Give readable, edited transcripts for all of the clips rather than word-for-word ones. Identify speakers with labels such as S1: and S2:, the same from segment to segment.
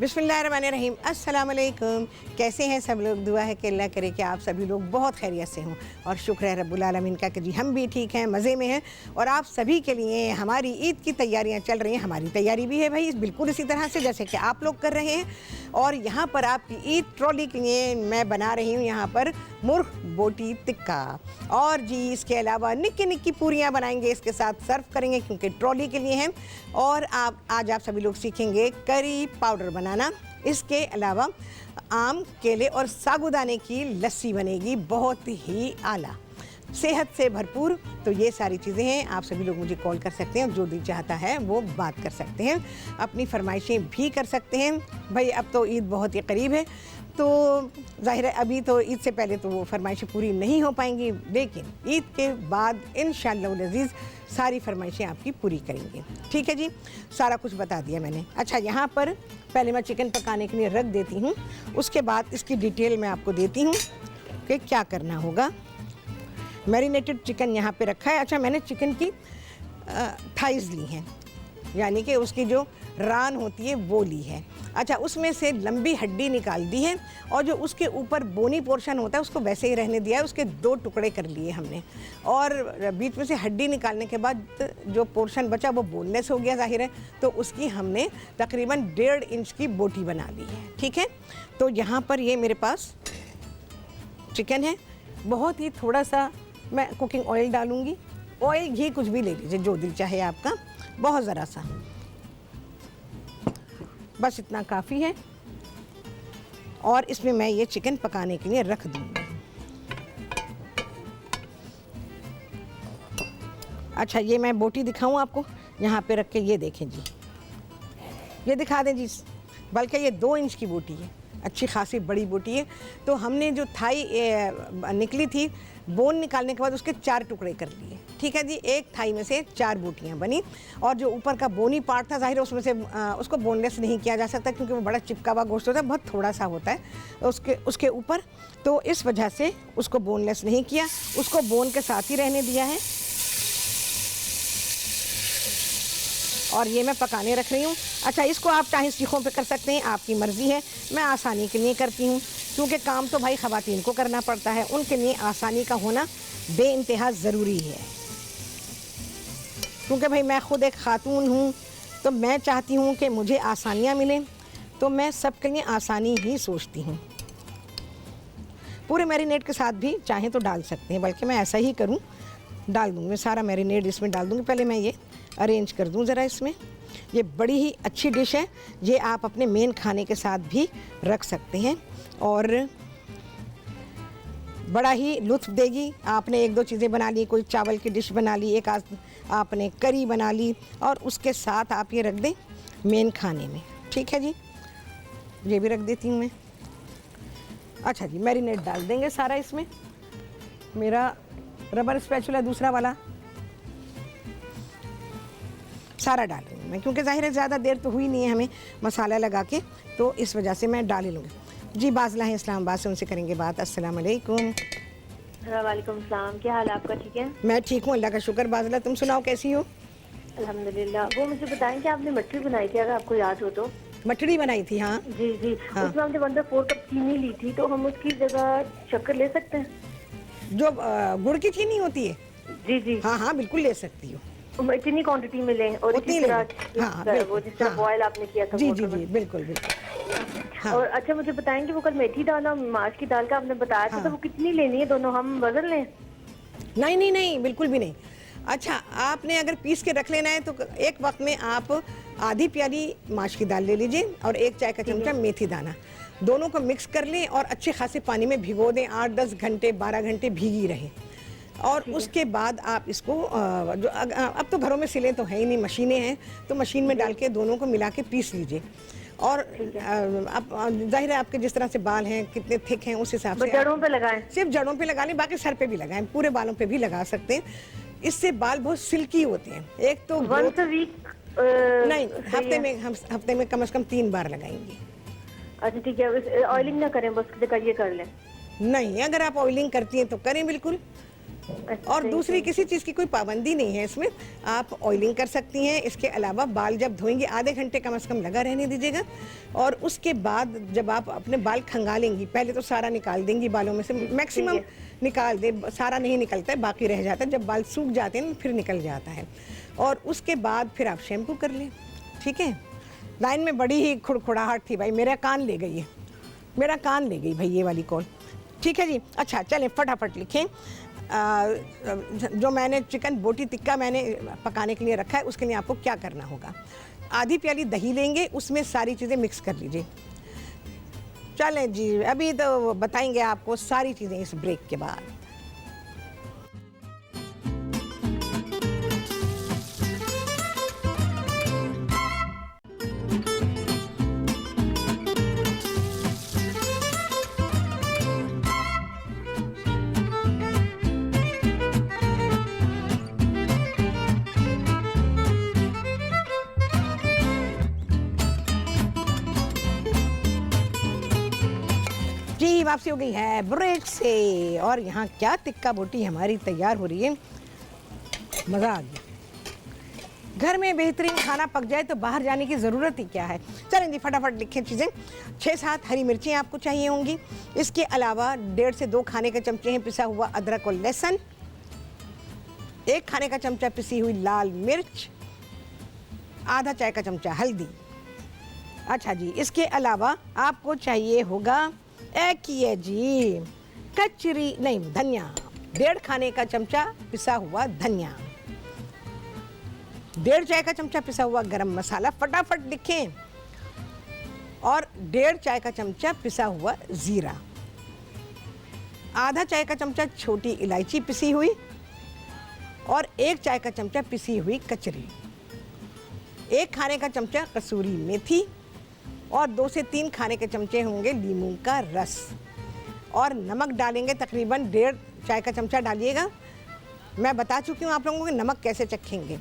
S1: बिस्मिल्लाहिर्रहमानिर्रहीम। अस्सलाम वालेकुम। कैसे हैं सब लोग? दुआ है कि अल्लाह करे कि आप सभी लोग बहुत खैरियत से हों और शुक्र है रब्बुल आलमीन का कि जी हम भी ठीक हैं, मज़े में हैं। और आप सभी के लिए हमारी ईद की तैयारियां चल रही हैं। हमारी तैयारी भी है भाई बिल्कुल इसी तरह से जैसे कि आप लोग कर रहे हैं। और यहाँ पर आपकी ईद ट्रॉली के लिए मैं बना रही हूँ यहाँ पर मुर्ग बोटी टिक्का। और जी इसके अलावा निक्की निक्की पूरियाँ बनाएंगे, इसके साथ सर्व करेंगे क्योंकि ट्रॉली के लिए हैं। और आज आप सभी लोग सीखेंगे करी पाउडर बनाना। इसके अलावा आम, केले और साबूदाने की लस्सी बनेगी, बहुत ही आला, सेहत से भरपूर। तो ये सारी चीज़ें हैं। आप सभी लोग मुझे कॉल कर सकते हैं, जो दिल चाहता है वो बात कर सकते हैं, अपनी फरमाइशें भी कर सकते हैं। भाई अब तो ईद बहुत ही करीब है, तो ज़ाहिर है अभी तो ईद से पहले तो वो फरमाइशें पूरी नहीं हो पाएंगी, लेकिन ईद के बाद इंशाअल्लाह अज़ीज़ सारी फरमाइशें आपकी पूरी करेंगे। ठीक है जी, सारा कुछ बता दिया मैंने। अच्छा, यहाँ पर पहले मैं चिकन पकाने के लिए रख देती हूँ, उसके बाद इसकी डिटेल मैं आपको देती हूँ कि क्या करना होगा। मैरिनेटेड चिकन यहाँ पे रखा है। अच्छा, मैंने चिकन की थाइज़ ली हैं, यानी कि उसकी जो रान होती है वो ली है। अच्छा, उसमें से लंबी हड्डी निकाल दी है और जो उसके ऊपर बोनी पोर्शन होता है उसको वैसे ही रहने दिया है। उसके 2 टुकड़े कर लिए हमने, और बीच में से हड्डी निकालने के बाद जो पोर्शन बचा वो बोनलेस हो गया ज़ाहिर है, तो उसकी हमने तकरीबन 1.5 इंच की बोटी बना ली है। ठीक है, तो यहाँ पर ये मेरे पास चिकन है। बहुत ही थोड़ा सा मैं कुकिंग ऑयल डालूँगी, ऑयल घी कुछ भी ले लीजिए जो दिल चाहे आपका, बहुत ज़रा सा, बस इतना काफ़ी है। और इसमें मैं ये चिकन पकाने के लिए रख दूँगी। अच्छा, ये मैं बोटी दिखाऊं आपको, यहाँ पे रख के, ये देखें जी, ये दिखा दें जी, बल्कि ये 2 इंच की बोटी है, अच्छी खासी बड़ी बोटी है। तो हमने जो थाई निकली थी, बोन निकालने के बाद उसके 4 टुकड़े कर लिए। ठीक है जी, एक थाई में से 4 बोटियां बनी। और जो ऊपर का बोनी पार्ट था, जाहिर है उसमें से उसको बोनलेस नहीं किया जा सकता क्योंकि वो बड़ा चिपका हुआ गोश्त होता है, बहुत थोड़ा सा होता है उसके ऊपर, तो इस वजह से उसको बोनलेस नहीं किया, उसको बोन के साथ ही रहने दिया है। और ये मैं पकाने रख रही हूँ। अच्छा, इसको आप चाहे सीखों पे कर सकते हैं, आपकी मर्ज़ी है। मैं आसानी के लिए करती हूँ क्योंकि काम तो भाई ख़वातीन को करना पड़ता है, उनके लिए आसानी का होना बेइंतहा ज़रूरी है। क्योंकि भाई मैं ख़ुद एक ख़ातून हूँ, तो मैं चाहती हूँ कि मुझे आसानियाँ मिलें, तो मैं सबके लिए आसानी ही सोचती हूँ। पूरे मैरिनेट के साथ भी चाहें तो डाल सकते हैं, बल्कि मैं ऐसा ही करूँ, डाल दूँगी मैं सारा मैरिनेट इसमें डाल दूँगी। पहले मैं ये अरेंज कर दूँ ज़रा इसमें। ये बड़ी ही अच्छी डिश है, ये आप अपने मेन खाने के साथ भी रख सकते हैं और बड़ा ही लुत्फ़ देगी। आपने 1-2 चीज़ें बना ली, कोई चावल की डिश बना ली, एक आपने करी बना ली, और उसके साथ आप ये रख दें मेन खाने में। ठीक है जी, ये भी रख देती हूँ मैं। अच्छा जी, मैरिनेट डाल देंगे सारा इसमें। मेरा रबर स्पैचुला दूसरा वाला सारा डाल लूँगी मैं, क्योंकि ज़ाहिर है ज़्यादा देर तो हुई नहीं है हमें मसाला लगा के, तो इस वजह से मैं डाल ही लूँगी। जी, बाज़ला है इस्लामाबाद से, उनसे करेंगे बात। अस्सलाम वालेकुम।
S2: वालेकुम सलाम, क्या हाल है आपका? ठीक है,
S1: मैं ठीक हूँ, अल्लाह का शुक्र। बाज़ला, तुम सुनाओ कैसी हो?
S2: अल्हम्दुलिल्लाह। वो मुझे बताएं कि आपने मठरी बनाई थी, अगर आपको याद हो तो।
S1: मठड़ी बनाई थी? हाँ
S2: जी जी,
S1: हाँ।
S2: उसमें हमने 1/4 कप चीनी ली थी, तो हम उसकी जगह शक्कर ले सकते हैं?
S1: जो गुड़ की चीनी होती है?
S2: जी जी
S1: हाँ हाँ, बिल्कुल ले सकती हो।
S2: इतनी क्वांटिटी में लें, और
S1: उतनी
S2: इसी
S1: लें।
S2: तरह
S1: हाँ,
S2: वो जिस तरह
S1: हाँ।
S2: बॉयल आपने किया था
S1: जी
S2: वो
S1: जी
S2: तो
S1: जी, बिल्कुल बिल्कुल। हाँ।
S2: और अच्छा, मुझे बताएंगे वो कल मेथी दाल और माश की दाल का आपने बताया था, तो वो कितनी लेनी है? दोनों हम वजन लें?
S1: नहीं नहीं नहीं, बिल्कुल भी नहीं। अच्छा, आपने अगर पीस के रख लेना है तो एक वक्त में आप आधी प्याली माश की दाल ले लीजिए और 1 चाय का चमचा मेथी दाना, दोनों को मिक्स कर लें और अच्छे खासे पानी में भिगो दें। 8-10 घंटे 12 घंटे भीगी रहे। और उसके बाद आप इसको जो अब तो घरों में सिले तो है ही नहीं, मशीनें हैं, तो मशीन में डाल के दोनों को मिला के पीस लीजिए। और आप जाहिर है आपके जिस तरह से बाल हैं, कितने थिक हैं, उस हिसाब से
S2: जड़ों पे लगाएं।
S1: सिर्फ जड़ों पे लगा लें, बाकी सर पे भी लगाएं, पूरे बालों पे भी लगा सकते हैं। इससे बाल बहुत सिल्की होते हैं। एक तो
S2: वंस अ वीक
S1: नहीं, हफ्ते में कम से कम 3 बार लगाएंगे।
S2: अच्छा ठीक है, ऑयलिंग ना करें, बस जगह ये कर लें?
S1: नहीं, अगर आप ऑयलिंग करती हैं तो करें बिल्कुल, और दूसरी किसी चीज़ की कोई पाबंदी नहीं है इसमें। आप ऑयलिंग कर सकती हैं। इसके अलावा बाल जब धोएंगे आधे घंटे कम से कम लगा रहने दीजिएगा, और उसके बाद जब आप अपने बाल खंगालेंगी, पहले तो सारा निकाल देंगी बालों में से, मैक्सिमम निकाल दे, सारा नहीं निकलता है, बाकी रह जाता है। जब बाल सूख जाते हैं फिर निकल जाता है, और उसके बाद फिर आप शैम्पू कर लें। ठीक है। लाइन में बड़ी ही खुड़खुड़ाहट थी भाई, मेरा कान ले गई है, मेरा कान ले गई भाई ये वाली कॉल। ठीक है जी। अच्छा चलें फटाफट लिखें। जो मैंने चिकन बोटी टिक्का मैंने पकाने के लिए रखा है, उसके लिए आपको क्या करना होगा। आधी प्याली दही लेंगे, उसमें सारी चीज़ें मिक्स कर लीजिए। चलें जी, अभी तो बताएंगे आपको सारी चीज़ें इस ब्रेक के बाद। जी वापसी हो गई है ब्रेक से, और यहाँ क्या टिक्का बोटी हमारी तैयार हो रही है, मज़ा आ गया। घर में बेहतरीन खाना पक जाए तो बाहर जाने की ज़रूरत ही क्या है। चलें जी फटाफट लिखें चीज़ें। 6-7 हरी मिर्चें आपको चाहिए होंगी। इसके अलावा 1.5 से 2 खाने के चमचे हैं पिसा हुआ अदरक और लहसुन, 1 खाने का चमचा पिसी हुई लाल मिर्च, आधा चाय का चमचा हल्दी। अच्छा जी, इसके अलावा आपको चाहिए होगा एक ही है जी कचरी, नहीं धनिया, 1.5 खाने का चमचा पिसा हुआ धनिया, 1.5 चाय का चमचा पिसा हुआ गरम मसाला, फटाफट लिखें, और 1.5 चाय का चमचा पिसा हुआ जीरा, आधा चाय का चमचा छोटी इलायची पिसी हुई, और 1 चाय का चमचा पिसी हुई कचरी, 1 खाने का चमचा कसूरी मेथी, और 2 से 3 खाने के चमचे होंगे नींबू का रस, और नमक डालेंगे तकरीबन 1.5 चाय का चमचा डालिएगा। मैं बता चुकी हूँ आप लोगों को नमक कैसे चखेंगे।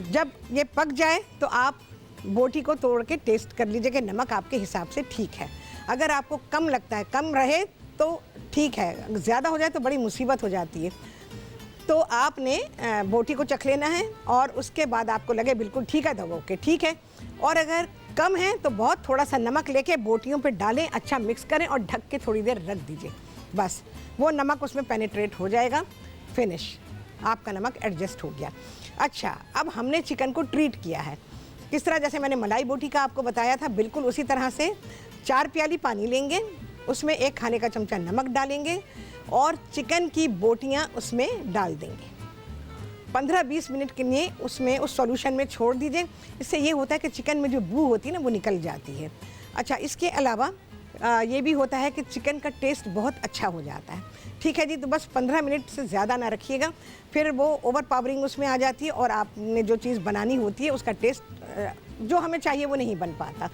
S1: जब ये पक जाए तो आप बोटी को तोड़ के टेस्ट कर लीजिए कि नमक आपके हिसाब से ठीक है। अगर आपको कम लगता है, कम रहे तो ठीक है, ज़्यादा हो जाए तो बड़ी मुसीबत हो जाती है। तो आपने बोटी को चख लेना है, और उसके बाद आपको लगे बिल्कुल ठीक है तो ओके ठीक है, और अगर कम है तो बहुत थोड़ा सा नमक लेके बोटियों पे डालें, अच्छा मिक्स करें और ढक के थोड़ी देर रख दीजिए। बस वो नमक उसमें पेनिट्रेट हो जाएगा, फिनिश, आपका नमक एडजस्ट हो गया। अच्छा, अब हमने चिकन को ट्रीट किया है किस तरह, जैसे मैंने मलाई बोटी का आपको बताया था, बिल्कुल उसी तरह से 4 प्याली पानी लेंगे, उसमें 1 खाने का चमचा नमक डालेंगे, और चिकन की बोटियाँ उसमें डाल देंगे। 15-20 मिनट के लिए उसमें उस सॉल्यूशन में छोड़ दीजिए। इससे ये होता है कि चिकन में जो बू होती है ना वो निकल जाती है। अच्छा, इसके अलावा ये भी होता है कि चिकन का टेस्ट बहुत अच्छा हो जाता है। ठीक है जी, तो बस 15 मिनट से ज़्यादा ना रखिएगा, फिर वो ओवर पावरिंग उसमें आ जाती है, और आपने जो चीज़ बनानी होती है उसका टेस्ट जो हमें चाहिए वो नहीं बन पाता।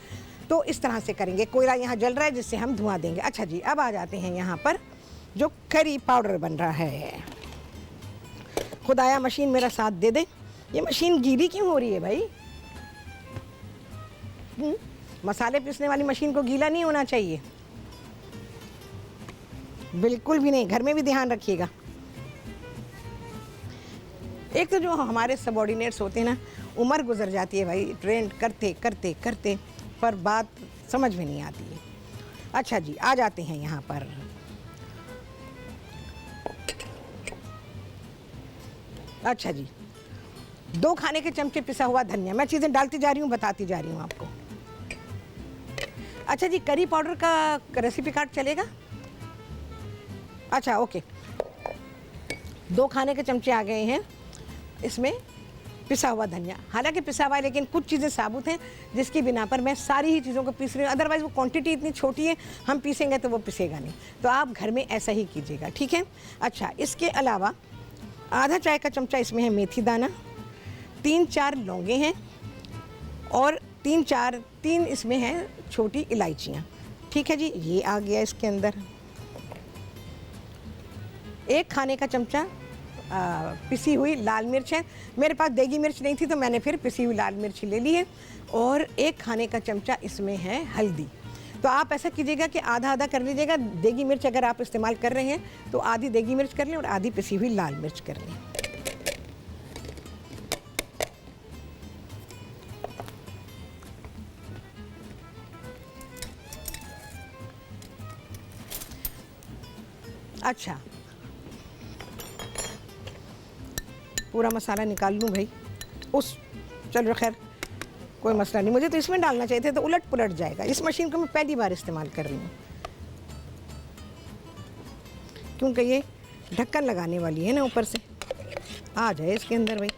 S1: तो इस तरह से करेंगे। कोयला यहाँ जल रहा है जिससे हम धुआं देंगे। अच्छा जी, अब आ जाते हैं यहाँ पर जो करी पाउडर बन रहा है। खुदाया मशीन मेरा साथ दे दे। ये मशीन गीली क्यों हो रही है भाई? मसाले पीसने वाली मशीन को गीला नहीं होना चाहिए, बिल्कुल भी नहीं। घर में भी ध्यान रखिएगा। एक तो जो हमारे सबऑर्डिनेट्स होते हैं ना, उम्र गुजर जाती है भाई ट्रेंड करते करते करते, पर बात समझ में नहीं आती है। अच्छा जी, आ जाते हैं यहाँ पर। अच्छा जी, 2 खाने के चमचे पिसा हुआ धनिया। मैं चीज़ें डालती जा रही हूँ, बताती जा रही हूँ आपको। अच्छा जी, करी पाउडर का रेसिपी कार्ड चलेगा? अच्छा ओके, 2 खाने के चमचे आ गए हैं इसमें पिसा हुआ धनिया। हालांकि पिसा हुआ है लेकिन कुछ चीज़ें साबुत हैं, जिसकी बिना पर मैं सारी ही चीज़ों को पीस रही हूँ। अदरवाइज़ वो क्वांटिटी इतनी छोटी है, हम पीसेंगे तो वो पिसेगा नहीं। तो आप घर में ऐसा ही कीजिएगा, ठीक है। अच्छा, इसके अलावा आधा चाय का चमचा इसमें है मेथी दाना, 3-4 लौंगे हैं, और 3 इसमें हैं छोटी इलायचियाँ। ठीक है जी, ये आ गया इसके अंदर। 1 खाने का चमचा पिसी हुई लाल मिर्च है। मेरे पास देगी मिर्च नहीं थी तो मैंने फिर पिसी हुई लाल मिर्च ले ली है, और 1 खाने का चमचा इसमें है हल्दी। तो आप ऐसा कीजिएगा कि आधा आधा कर लीजिएगा। देगी मिर्च अगर आप इस्तेमाल कर रहे हैं तो आधी देगी मिर्च कर लें और आधी पिसी हुई लाल मिर्च कर लें। अच्छा, पूरा मसाला निकाल लूँ भाई उस, चलो खैर कोई मसला नहीं। मुझे तो इसमें डालना चाहिए था, तो उलट पुलट जाएगा। इस मशीन को मैं पहली बार इस्तेमाल कर रही हूँ क्योंकि ये ढक्कन लगाने वाली है ना, ऊपर से आ जाए इसके अंदर भाई।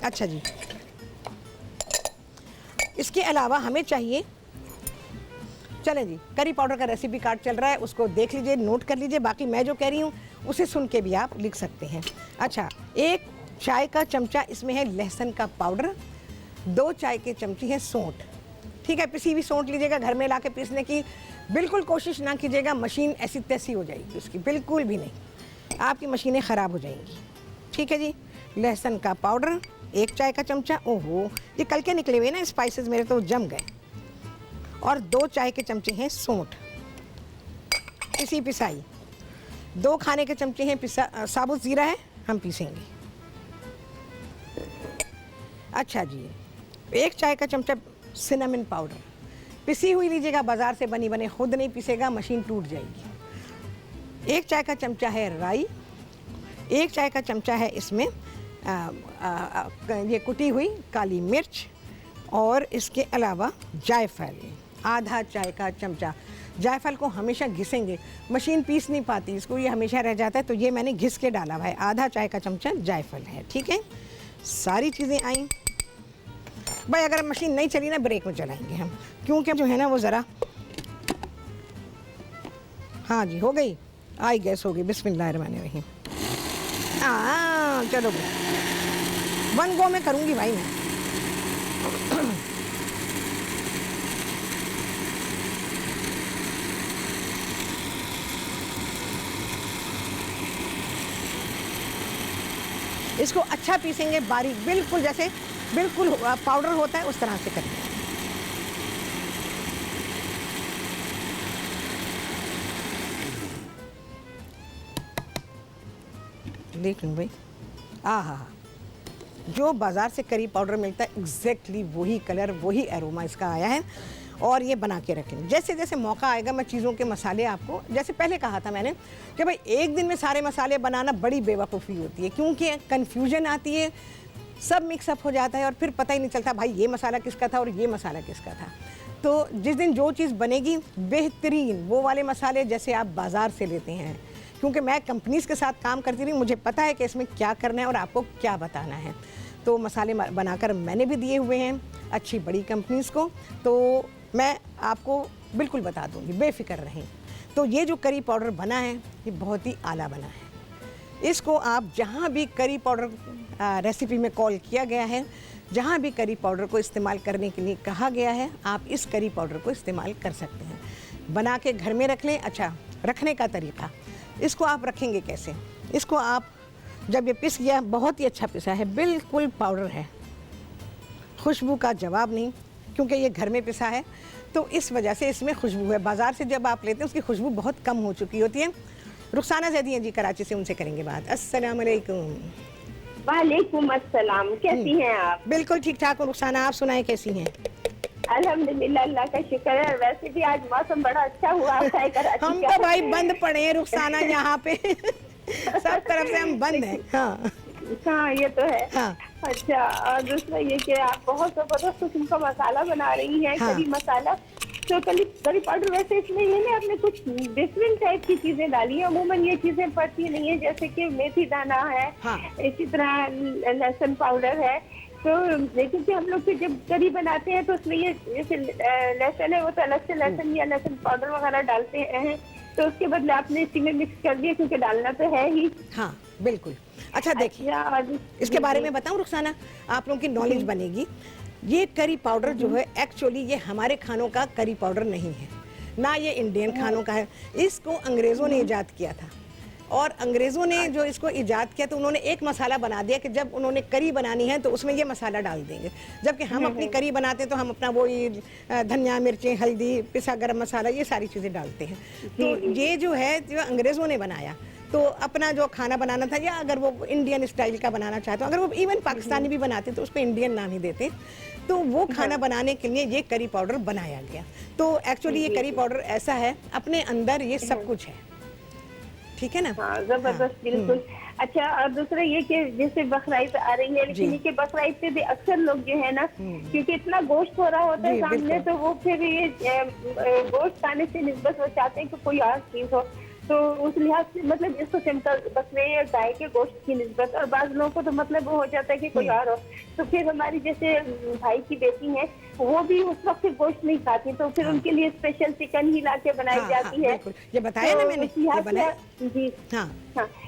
S1: अच्छा जी, इसके अलावा हमें चाहिए, चलें जी, करी पाउडर का रेसिपी कार्ड चल रहा है, उसको देख लीजिए, नोट कर लीजिए। बाकी मैं जो कह रही हूँ उसे सुन के भी आप लिख सकते हैं। अच्छा, 1 चाय का चमचा इसमें है लहसुन का पाउडर, 2 चाय के चमची है सौंठ। ठीक है, पिसी हुई सौंठ लीजिएगा, घर में ला के पीसने की बिल्कुल कोशिश ना कीजिएगा, मशीन ऐसी तैसी हो जाएगी उसकी, बिल्कुल भी नहीं, आपकी मशीनें ख़राब हो जाएंगी। ठीक है जी, लहसुन का पाउडर 1 चाय का चमचा। ओहो, ये कल के निकले हुए ना स्पाइसेस, मेरे तो जम गए। और 2 चाय के चमचे हैं सौंठ पिसी पिसाई, 2 खाने के चमचे हैं साबुत ज़ीरा है, हम पीसेंगे। अच्छा जी, 1 चाय का चमचा सिनेमन पाउडर पिसी हुई लीजिएगा, बाज़ार से बनी बने, खुद नहीं पीसेगा, मशीन टूट जाएगी। 1 चाय का चमचा है राई, 1 चाय का चमचा है इसमें ये कुटी हुई काली मिर्च, और इसके अलावा जायफल, आधा चाय का चमचा। जायफल को हमेशा घिसेंगे, मशीन पीस नहीं पाती इसको, ये हमेशा रह जाता है, तो ये मैंने घिस के डाला भाई। आधा चाय का चमचा जायफल है। ठीक है, सारी चीज़ें आई भाई। अगर मशीन नहीं चली ना, ब्रेक में चलाएंगे हम, क्योंकि जो है ना वो ज़रा, हाँ जी हो गई, आई गैस हो गई, बिस्मिल्लाहिर्रहमानिर्रहीम। हाँ चलो भाई, 1 गो में करूँगी भाई मैं। इसको अच्छा पीसेंगे बारीक, बिल्कुल जैसे बिल्कुल पाउडर होता है उस तरह से करेंगे। देखें भाई, आहा, जो बाज़ार से करी पाउडर मिलता है एग्जैक्टली वही कलर, वही एरोमा इसका आया है। और ये बना के रखें, जैसे जैसे मौका आएगा मैं चीज़ों के मसाले आपको, जैसे पहले कहा था मैंने कि भाई एक दिन में सारे मसाले बनाना बड़ी बेवकूफ़ी होती है, क्योंकि कन्फ्यूजन आती है, सब मिक्सअप हो जाता है और फिर पता ही नहीं चलता भाई ये मसाला किसका था और ये मसाला किसका था। तो जिस दिन जो चीज़ बनेगी बेहतरीन वो वाले मसाले जैसे आप बाज़ार से लेते हैं, क्योंकि मैं कंपनीज़ के साथ काम करती रही, मुझे पता है कि इसमें क्या करना है और आपको क्या बताना है। तो मसाले बनाकर मैंने भी दिए हुए हैं अच्छी बड़ी कंपनीज़ को, तो मैं आपको बिल्कुल बता दूंगी, बेफिक्र रहें। तो ये जो करी पाउडर बना है ये बहुत ही आला बना है। इसको आप जहाँ भी करी पाउडर रेसिपी में कॉल किया गया है, जहाँ भी करी पाउडर को इस्तेमाल करने के लिए कहा गया है, आप इस करी पाउडर को इस्तेमाल कर सकते हैं। बना के घर में रख लें। अच्छा, रखने का तरीका, इसको आप रखेंगे कैसे? इसको आप जब ये पिस गया, बहुत ही अच्छा पिसा है, बिल्कुल पाउडर है, खुशबू का जवाब नहीं, क्योंकि ये घर में पिसा है तो इस वजह से इसमें खुशबू है। बाज़ार से जब आप लेते हैं उसकी खुशबू बहुत कम हो चुकी होती है। रुखसाना ज़ैदी हैं जी कराची से, उनसे करेंगे बात। अस्सलाम वालेकुम।
S2: वालेकुम अस्सलाम, कैसी हैं आप?
S1: बिल्कुल ठीक ठाक हूँ रुखसाना, आप सुनाएं कैसी हैं?
S2: अल्हम्दुलिल्लाह, अल्लाह का शुक्र है। वैसे भी आज मौसम बड़ा अच्छा हुआ है कराची
S1: हम
S2: का।
S1: तो भाई बंद पड़े हैं रुखसाना यहाँ पे सब तरफ से हम बंद हैं। हाँ
S2: हाँ, ये तो है।
S1: हाँ।
S2: अच्छा, और दूसरा ये कि आप बहुत जबरदस्त किस्म का मसाला बना रही हैं,
S1: हाँ।
S2: करी मसाला। तो करी पाउडर, वैसे इसमें ये ना आपने कुछ डिफरेंट टाइप की चीजें डाली हैं, अमूमन ये चीजें पड़ती नहीं है, जैसे कि मेथी दाना है,
S1: हाँ।
S2: इसी तरह लहसुन पाउडर है। तो लेकिन कि हम लोग फिर जब करी बनाते हैं तो उसमें ये जैसे लहसुन है वो तो अलग से लहसुन या लहसुन पाउडर वगैरह डालते हैं, तो उसके बदले आपने इसी में मिक्स कर दिया क्योंकि डालना तो है ही।
S1: हाँ बिल्कुल। अच्छा देखिए, इसके बारे में बताऊं रुखसाना, आप लोगों की नॉलेज बनेगी। ये करी पाउडर जो है एक्चुअली ये हमारे खानों का करी पाउडर नहीं है, ना ये इंडियन खानों का है, इसको अंग्रेज़ों ने ईजाद किया था। और अंग्रेज़ों ने जो इसको ईजाद किया तो उन्होंने एक मसाला बना दिया कि जब उन्होंने करी बनानी है तो उसमें ये मसाला डाल देंगे, जबकि हम अपनी करी बनाते तो हम अपना वही धनिया, मिर्चें, हल्दी, पिसा गरम मसाला, ये सारी चीज़ें डालते हैं। तो ये जो है जो अंग्रेज़ों ने बनाया, तो अपना जो खाना बनाना था, या अगर वो इंडियन स्टाइल का बनाना चाहते, अगर वो इवन पाकिस्तानी भी बनाते तो उसको इंडियन नाम ही देते, तो वो खाना बनाने के लिए ये करी पाउडर बनाया गया। तो एक्चुअली ये करी पाउडर ऐसा है, अपने अंदर ये सब कुछ है, ठीक है ना?
S2: हाँ, जबरदस्त, बिल्कुल। अच्छा, और दूसरा ये कि जैसे बकरीद आ रही है, लेकिन ये बकरीद पे भी अक्सर लोग जो है ना, क्योंकि इतना गोश्त हो रहा होता है सामने, तो वो फिर ये गोश्त खाने से निस्बत वो चाहते हैं कि कोई और चीज हो, तो उस लिहाज से मतलब इसको सिंपल बकरे या गाय के गोश्त की निस्बत, और बाज़ लोगों को तो मतलब वो हो जाता है कि कोई और हो, तो फिर हमारी जैसे भाई की बेटी है, वो भी उस वक्त गोश्त नहीं खाती, तो फिर उनके लिए स्पेशल चिकन ही लाके बनाई जाती है।
S1: ये बताया ना मैंने, ये बनाया
S2: जी।
S1: हाँ,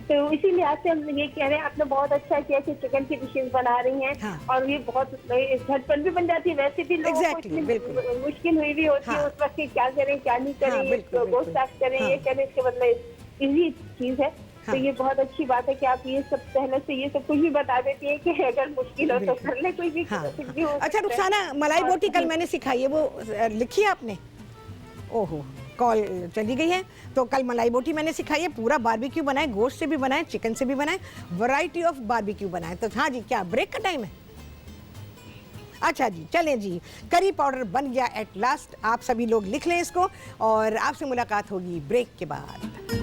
S2: तो इसी लिहाज से हम ये कह रहे हैं, आपने बहुत अच्छा किया कि चिकन की डिशेज बना रही हैं, और ये बहुत झटपट भी बन जाती है। वैसे भी लोगों को मुश्किल हुई भी होती है उस वक्त कि क्या करें क्या नहीं करें, गोश्त साफ करें, ये करें, इसके बदले इजी चीज है। तो ये बहुत अच्छी बात है कि आप ये सब पहले से ये सब कुछ भी बता देती है कि अगर मुश्किल हो तो कर ले, कोई भी कुछ भी हो।
S1: अच्छा रुखसाना, मलाई बोटी कल मैंने सिखाई है, वो लिखी है आपने? ओहो, कॉल चली गई है। तो कल मलाई बोटी मैंने सिखाई है, पूरा बारबेक्यू बनाए, गोश्त से भी बनाए, चिकन से भी बनाए, वैरायटी ऑफ बारबेक्यू बनाए। तो हाँ जी, क्या ब्रेक का टाइम है? अच्छा जी, चलें जी, करी पाउडर बन गया एट लास्ट। आप सभी लोग लिख लें इसको, और आपसे मुलाकात होगी ब्रेक के बाद।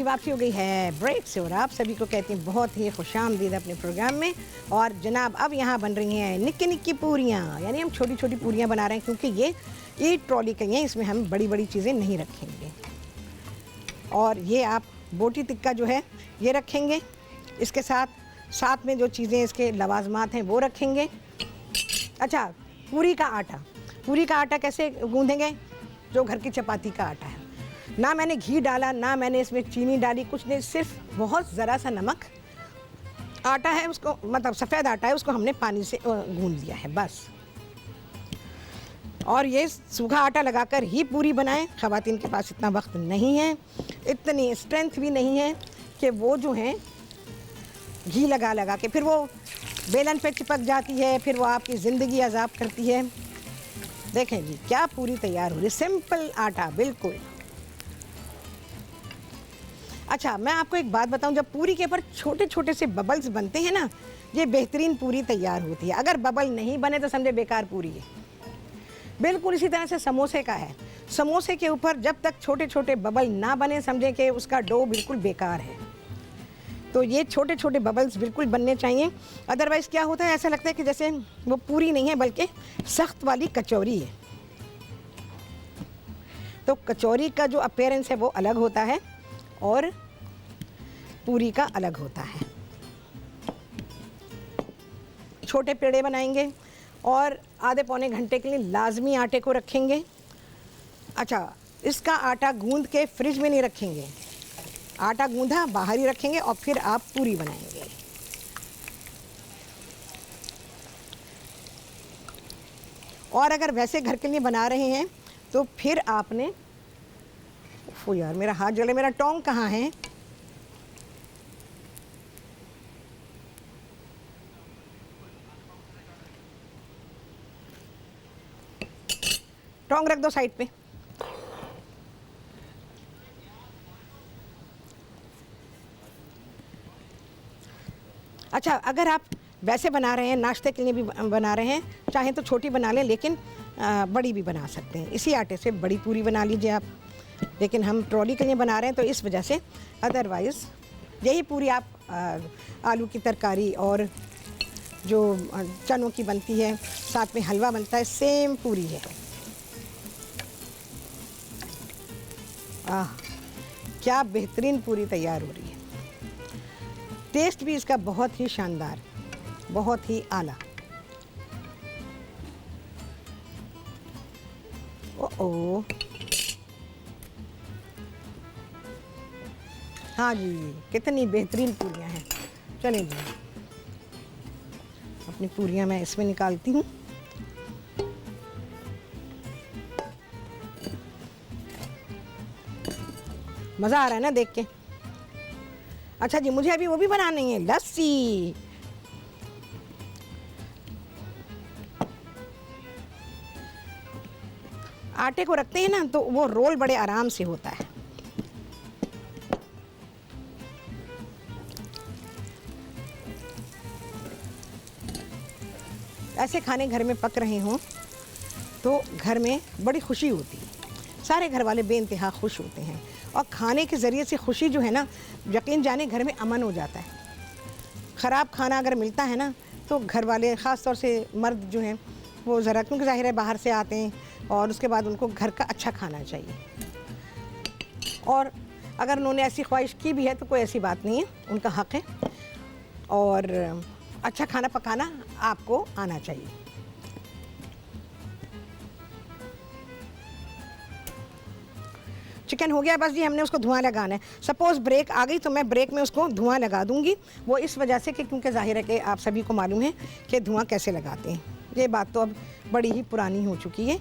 S1: वापसी हो गई है ब्रेक से, और आप सभी को कहते हैं बहुत ही खुशामदीद अपने प्रोग्राम में। और जनाब अब यहाँ बन रही हैं निक्की निक्की पूरियाँ, यानी हम छोटी छोटी पूरियाँ बना रहे हैं, क्योंकि ये ईट ट्रॉली के हैं, इसमें हम बड़ी बड़ी चीज़ें नहीं रखेंगे। और ये आप बोटी टिक्का जो है ये रखेंगे, इसके साथ में जो चीज़ें इसके लवाजमात हैं वो रखेंगे। अच्छा, पूरी का आटा कैसे गूँधेंगे? जो घर की चपाती का आटा है, ना मैंने घी डाला, ना मैंने इसमें चीनी डाली, कुछ नहीं, सिर्फ बहुत ज़रा सा नमक, आटा है उसको, मतलब सफ़ेद आटा है, उसको हमने पानी से गूंद लिया है बस। और ये सूखा आटा लगाकर ही पूरी बनाएं। ख़वातीन के पास इतना वक्त नहीं है, इतनी स्ट्रेंथ भी नहीं है कि वो जो है घी लगा के फिर वो बेलन पे चिपक जाती है, फिर वो आपकी ज़िंदगी अजाब करती है। देखें जी, क्या पूरी तैयार हो रही है, सिंपल आटा बिल्कुल। अच्छा, मैं आपको एक बात बताऊं, जब पूरी के ऊपर छोटे छोटे से बबल्स बनते हैं ना, ये बेहतरीन पूरी तैयार होती है। अगर बबल नहीं बने तो समझे बेकार पूरी है। बिल्कुल इसी तरह से समोसे का है, समोसे के ऊपर जब तक छोटे छोटे बबल ना बने, समझे कि उसका डो बिल्कुल बेकार है। तो ये छोटे छोटे बबल्स बिल्कुल बनने चाहिए, अदरवाइज़ क्या होता है, ऐसा लगता है कि जैसे वो पूरी नहीं है बल्कि सख्त वाली कचौरी है। तो कचौरी का जो अपीयरेंस है वो अलग होता है और पूरी का अलग होता है। छोटे पेड़े बनाएंगे और आधे पौने घंटे के लिए लाजमी आटे को रखेंगे। अच्छा, इसका आटा गूंद के फ्रिज में नहीं रखेंगे, आटा गूंधा बाहर ही रखेंगे और फिर आप पूरी बनाएंगे। और अगर वैसे घर के लिए बना रहे हैं तो फिर आपने, ओ यार मेरा हाथ जले, मेरा टोंग कहाँ है? टोंग रख दो साइड पे। अच्छा, अगर आप वैसे बना रहे हैं, नाश्ते के लिए भी बना रहे हैं, चाहे तो छोटी बना लें, लेकिन बड़ी भी बना सकते हैं। इसी आटे से बड़ी पूरी बना लीजिए आप, लेकिन हम ट्रॉली के लिए बना रहे हैं तो इस वजह से। अदरवाइज़ यही पूरी आप आलू की तरकारी और जो चनों की बनती है, साथ में हलवा बनता है, सेम पूरी है। क्या बेहतरीन पूरी तैयार हो रही है। टेस्ट भी इसका बहुत ही शानदार, बहुत ही आला। ओ हाँ जी, कितनी बेहतरीन पूरियाँ हैं। चलिए जी, अपनी पूरियाँ मैं इसमें निकालती हूँ। मज़ा आ रहा है ना देख के। अच्छा जी, मुझे अभी वो भी बनानी है, लस्सी। आटे को रखते हैं ना तो वो रोल बड़े आराम से होता है। ऐसे खाने घर में पक रहे हों तो घर में बड़ी खुशी होती है। सारे घर वाले बेइंतहा खुश होते हैं और खाने के ज़रिए से खुशी जो है ना, यकीन जाने घर में अमन हो जाता है। ख़राब खाना अगर मिलता है ना तो घर वाले, ख़ास तौर से मर्द जो हैं वो ज़रा, क्योंकि ज़ाहिर है बाहर से आते हैं और उसके बाद उनको घर का अच्छा खाना चाहिए। और अगर उन्होंने ऐसी ख्वाहिश की भी है तो कोई ऐसी बात नहीं है, उनका हक़ है। और अच्छा खाना पकाना आपको आना चाहिए। चिकन हो गया, बस जी हमने उसको धुआं लगाना है। सपोज़ ब्रेक आ गई तो मैं ब्रेक में उसको धुआं लगा दूंगी। वो इस वजह से कि क्योंकि ज़ाहिर है कि आप सभी को मालूम है कि धुआं कैसे लगाते हैं। ये बात तो अब बड़ी ही पुरानी हो चुकी है।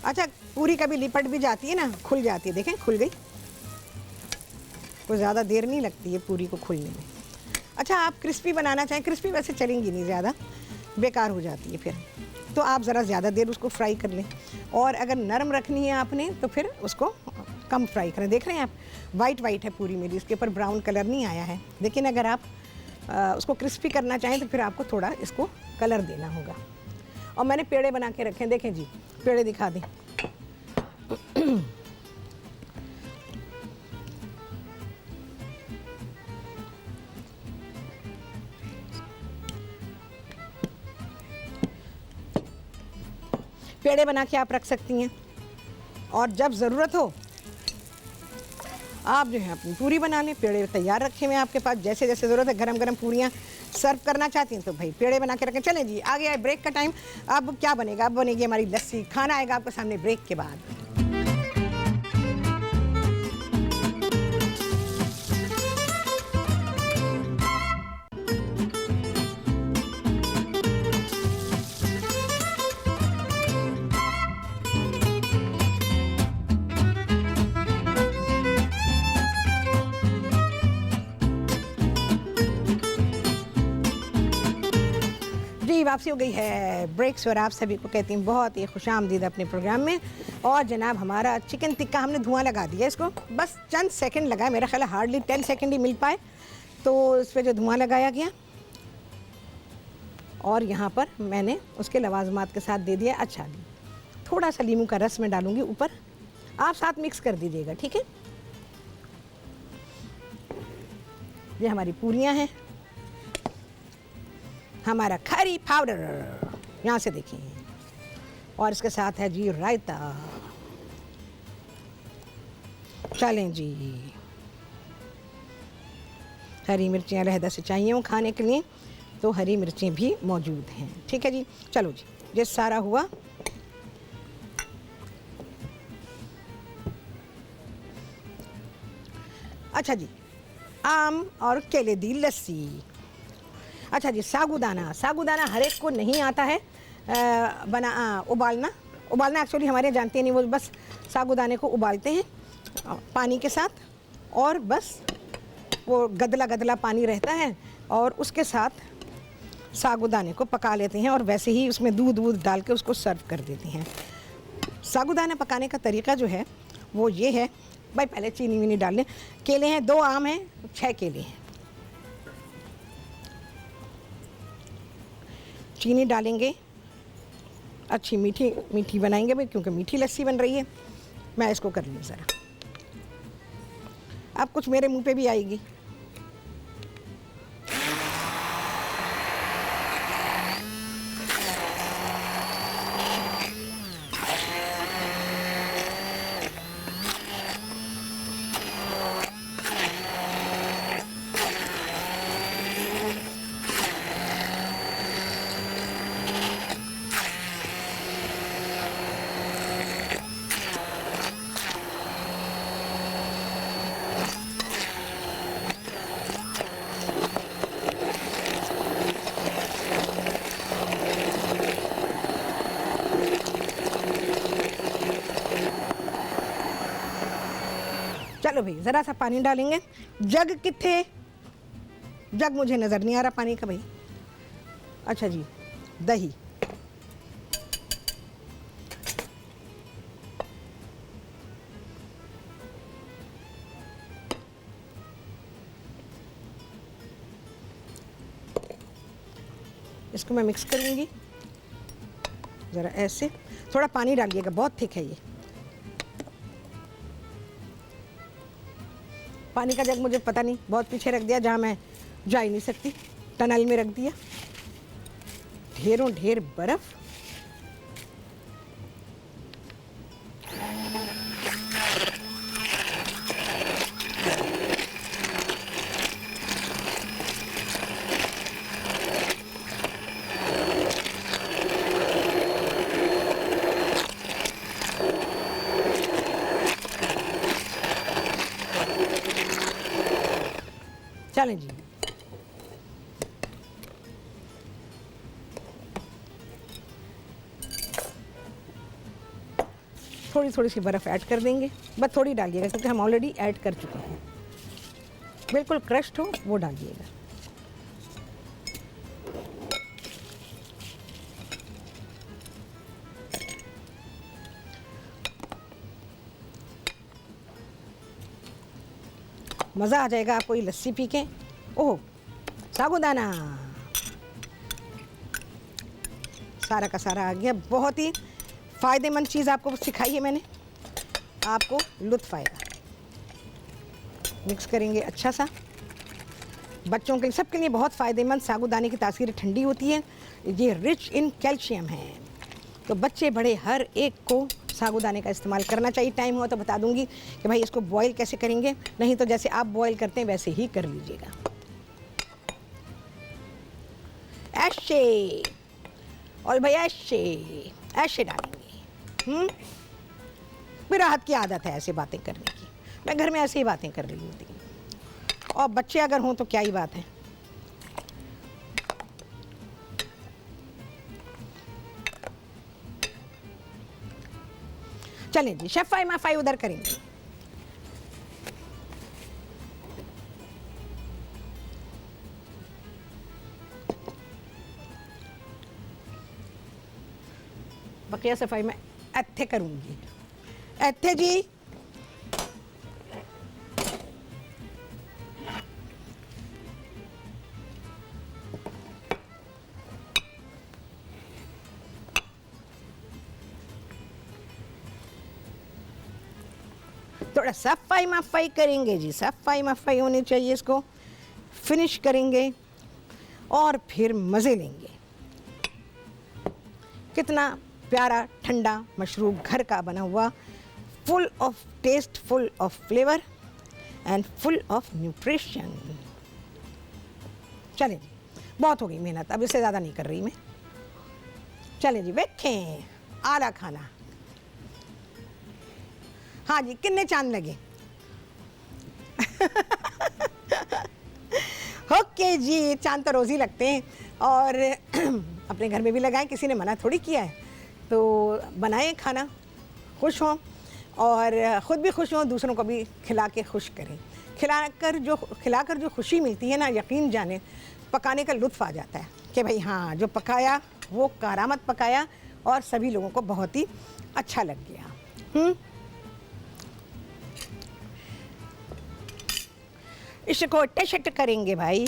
S1: अच्छा, पूरी कभी लिपट भी जाती है ना, खुल जाती है। देखें खुल गई, कोई ज़्यादा देर नहीं लगती है पूरी को खुलने में। अच्छा, आप क्रिस्पी बनाना चाहें, क्रिस्पी वैसे चलेंगी नहीं ज़्यादा, बेकार हो जाती है फिर, तो आप ज़रा ज़्यादा देर उसको फ्राई कर लें। और अगर नरम रखनी है आपने तो फिर उसको कम फ्राई करें। देख रहे हैं आप, वाइट वाइट है पूरी मेरी, इसके ऊपर ब्राउन कलर नहीं आया है। लेकिन अगर आप उसको क्रिस्पी करना चाहें तो फिर आपको थोड़ा इसको कलर देना होगा। और मैंने पेड़े बना के रखे हैं, देखें जी, पेड़े दिखा दें। पेड़े बना के आप रख सकती हैं और जब ज़रूरत हो आप जो है अपनी पूरी बना लें। पेड़े तैयार रखे हुए हैं आपके पास, जैसे जैसे ज़रूरत है। गरम गरम पूरियाँ सर्व करना चाहती हैं तो भाई पेड़े बना के रखें। चलें जी, आ गया है ब्रेक का टाइम। अब क्या बनेगा? अब बनेगी हमारी लस्सी। खाना आएगा आपके सामने ब्रेक के बाद। जी, वापसी हो गई है ब्रेक्स और आप सभी को कहती हूँ बहुत ही खुशामदीद अपने प्रोग्राम में। और जनाब हमारा चिकन टिक्का हमने धुआं लगा दिया इसको, बस चंद सेकंड लगाए, मेरा ख्याल है हार्डली 10 सेकंड ही मिल पाए तो इस पर जो धुआं लगाया गया। और यहाँ पर मैंने उसके लवाजमात के साथ दे दिया। अच्छा, थोड़ा सा नींबू का रस मैं डालूँगी ऊपर, आप साथ मिक्स कर दीजिएगा, ठीक है। ये हमारी पूरियाँ हैं, हमारा करी पाउडर यहाँ से देखिए, और इसके साथ है जी रायता। चलें जी, हरी मिर्चियाँ अलहदा से चाहिए हो खाने के लिए तो हरी मिर्चें भी मौजूद हैं, ठीक है जी। चलो जी, ये सारा हुआ। अच्छा जी, आम और केले दी लस्सी। अच्छा जी, साबूदाना, साबूदाना हर एक को नहीं आता है उबालना एक्चुअली हमारे यहाँ जानते नहीं, वो बस साबूदाने को उबालते हैं पानी के साथ, और बस वो गदला गदला पानी रहता है और उसके साथ साबूदाने को पका लेते हैं और वैसे ही उसमें दूध डाल के उसको सर्व कर देते हैं। साबूदाना पकाने का तरीका जो है वो ये है भाई, पहले चीनी वीनी डाल लें। केले हैं, 2 आम हैं, 6 केले हैं। चीनी डालेंगे, अच्छी मीठी मीठी बनाएंगे भाई, क्योंकि मीठी लस्सी बन रही है। मैं इसको कर लूँ ज़रा, अब कुछ मेरे मुंह पे भी आएगी। चलो भाई ज़रा सा पानी डालेंगे। जग किथे, जग मुझे नज़र नहीं आ रहा पानी का भाई। अच्छा जी, दही, इसको मैं मिक्स करूँगी ज़रा ऐसे। थोड़ा पानी डालिएगा, बहुत थिक है ये। पानी का जग मुझे पता नहीं, बहुत पीछे रख दिया जहाँ मैं जा ही नहीं सकती, टनल में रख दिया। ढेरों ढेर बर्फ। चलें जी, थोड़ी थोड़ी सी बर्फ़ ऐड कर देंगे, बस थोड़ी डालिएगा क्योंकि हम ऑलरेडी ऐड कर चुके हैं। बिल्कुल क्रश्ड हो वो डालिएगा। मज़ा आ जाएगा आपको ये लस्सी पी के। ओह, साबूदाना सारा का सारा आ गया। बहुत ही फ़ायदेमंद चीज़ आपको सिखाई है मैंने, आपको लुत्फ़ आएगा। मिक्स करेंगे अच्छा सा। बच्चों के लिए, सबके लिए बहुत फ़ायदेमंद। साबूदाने की तासीर ठंडी होती है, ये रिच इन कैल्शियम है, तो बच्चे बड़े हर एक को साबूदाने का इस्तेमाल करना चाहिए। टाइम हो तो बता दूंगी कि भाई इसको बॉईल कैसे करेंगे, नहीं तो जैसे आप बॉईल करते हैं वैसे ही कर लीजिएगा। ऐसे, और भाई ऐसे ऐसे डालेंगे। मेरा हाथ की आदत है ऐसे बातें करने की, मैं घर में ऐसे ही बातें कर रही होती हूँ, और बच्चे अगर हों तो क्या ही बात है। चलें जी, शफ़ाई माफ़ाई उधर करेंगे। बकिया सफाई मैं ਇੱਥੇ करूँगी। ਇੱਥੇ जी, थोड़ा सफाई मफाई करेंगे जी, सफाई मफाई होनी चाहिए। इसको फिनिश करेंगे और फिर मज़े लेंगे। कितना प्यारा ठंडा मशरूब घर का बना हुआ, full of taste, full of flavour and full of nutrition. चलें जी, बहुत हो गई मेहनत, अब इससे ज़्यादा नहीं कर रही मैं। चलें जी, बैठें, आला खाना। हाँ जी, कितने चांद लगे? ओके जी, चांद तो रोज़ ही लगते हैं, और अपने घर में भी लगाएं, किसी ने मना थोड़ी किया है। तो बनाएं खाना, खुश हों, और ख़ुद भी खुश हों, दूसरों को भी खिला के खुश करें। खिलाकर जो खुशी मिलती है ना, यकीन जाने पकाने का लुत्फ़ आ जाता है कि भाई हाँ, जो पकाया वो करामत पकाया और सभी लोगों को बहुत ही अच्छा लग गया। इसको टेस्ट करेंगे भाई।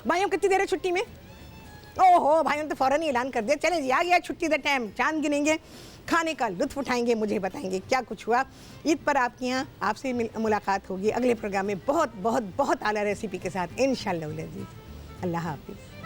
S1: भाइयों कितनी देर है छुट्टी में? ओहो, भाइयों ने तो फ़ौरन ही ऐलान कर दिया, चले जी आ गया छुट्टी का टाइम। चांद गिनेंगे, खाने का लुत्फ़ उठाएंगे, मुझे बताएंगे क्या कुछ हुआ। ईद पर आपके यहाँ आपसे मुलाकात होगी अगले प्रोग्राम में बहुत बहुत बहुत आला रेसिपी के साथ इंशाअल्लाह। अल्लाह हाफ़िज़।